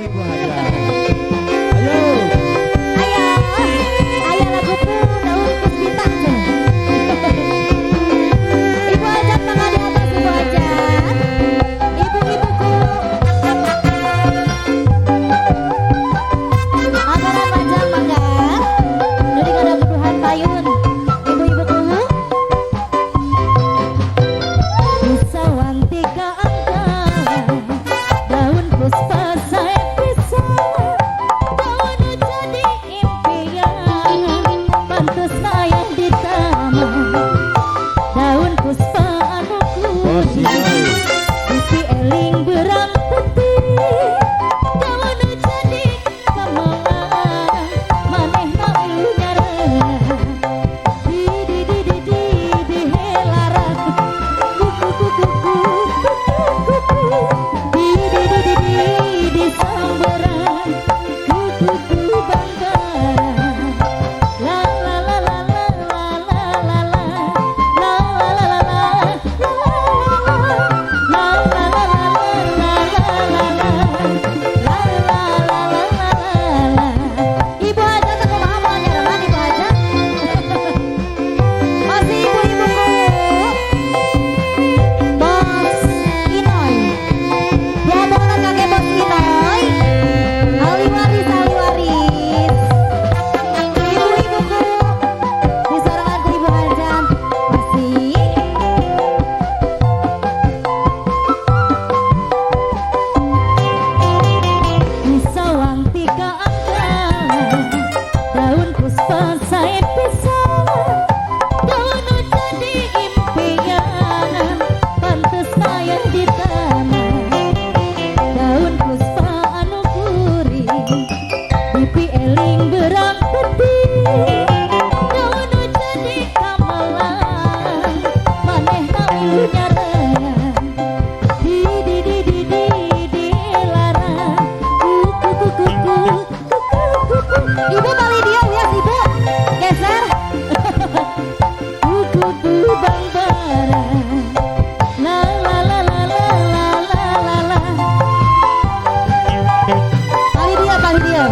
Ibu Haja. Ayo. Ayo, ayo laguku daun puspita. Ibu Haja tangan di atas Ibu Haja. Ibu-ibuku. Anggaran panjang mangga. Nuri kada kebutuhan payun. Ibu-ibuku. Bisa wanti ka angkalan. Daun puspa saya bisa. Daun jadi impian. Pantas sayang di taman. Daun puspa anuku. Isi eling berang putih. Daun jadi kamalan. Maneh na ilu nyarang. Di helaran. Kuku di sambaran. Kuku banggaran. La la la la la la la la la. La la la la la. La la la la la la la. La la la la. Ibu Haja tak kumaha mau nyaraman Ibu Haja. Masih ibu-ibuku. Bos Inoy. Ya boleh kakek Bos Inoy. Ali waris, ali waris. Ibu-ibuku. Disoranganku Ibu Haja. Masih. Bisa wanti ka angkalan. Daun puspa saya pisah. Daun jadi impian. Pantes sayang di taman. Daun puspa anu gurih. Pipi eling berang putih. Daun jadi kamalan. Maneh na ilu nyarang. Di larang. Kuku. Ibu balik dia lihat ibu. Geser. Kuku banggaran. La la la la la la la la la. Balik dia, balik dia.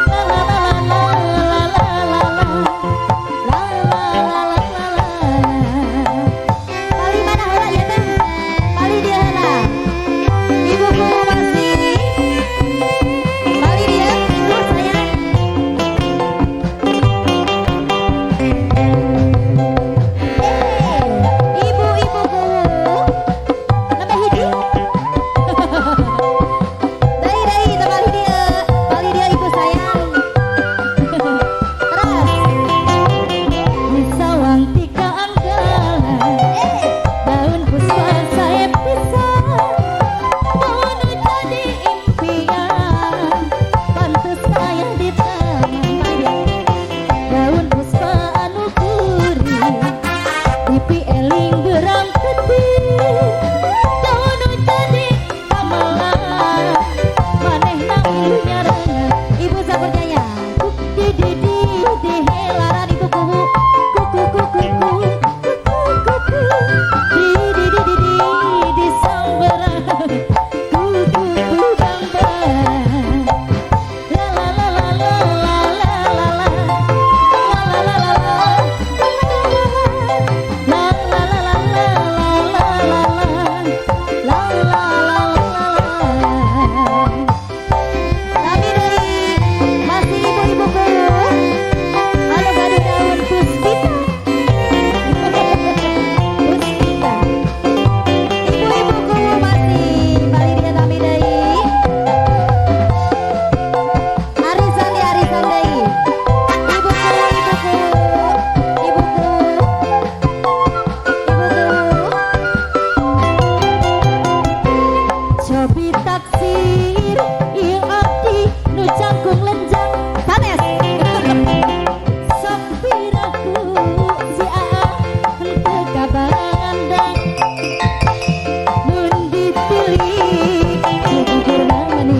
La la la la la la la la. La la la la la la. Balik mana heula ya teh? Balik dia heula. Ibuku masih. Balik dia, ibu sayang. Ibu-ibuku. Nambah hiji. Dai, balik dia. Balik dia ibu sayang. Terus. Bisa wanti ka angkalan. Daun puspa saya pisah. Daun jadi impian. Pantes sayang di taman. Daun puspa anu gurih. Pipi eling berang putih. Daun jadi kamalan. Maneh na ilu nyarang. Ibu Sakur Jaya. Di helaran ibu kuku. Kuku. Di sambaran. Kuku banggaran. La la la la la la la la la. La la la la la. La la la la la la la la. La la la la la. Kami dari masih ibu-ibuku. Anu gadu daun puspita. Puspita. Ibu-ibuku masih balik dia kami dari. Arisan deui. Ibuku. Cobi taksir ieu abdi nu cangkung lenjang sanes. Sopiraku si Aa henteu kabarangan dang. Mun dipilih jujurna mani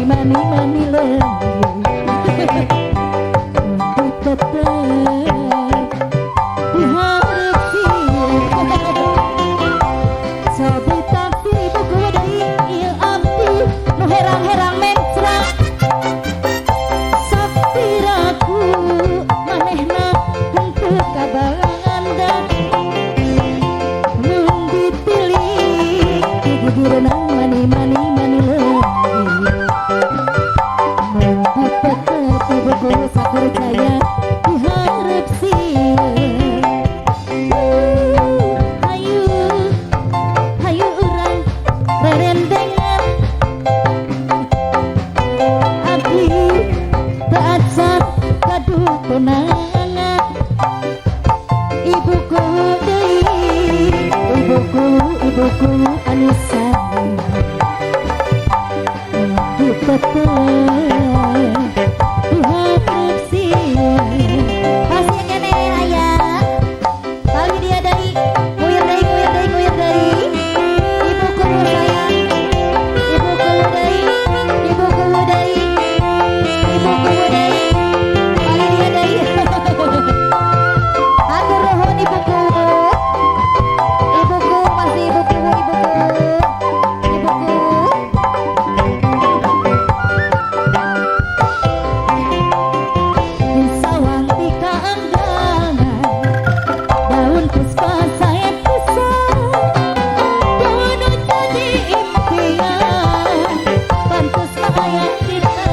lembut. Untuk tetep diharap sieun. Sobi taksir ibuku deui ieu abdi nu herang-herang mencra. konangan ibuku deui ibuku anu sayang Pantas bahaya kita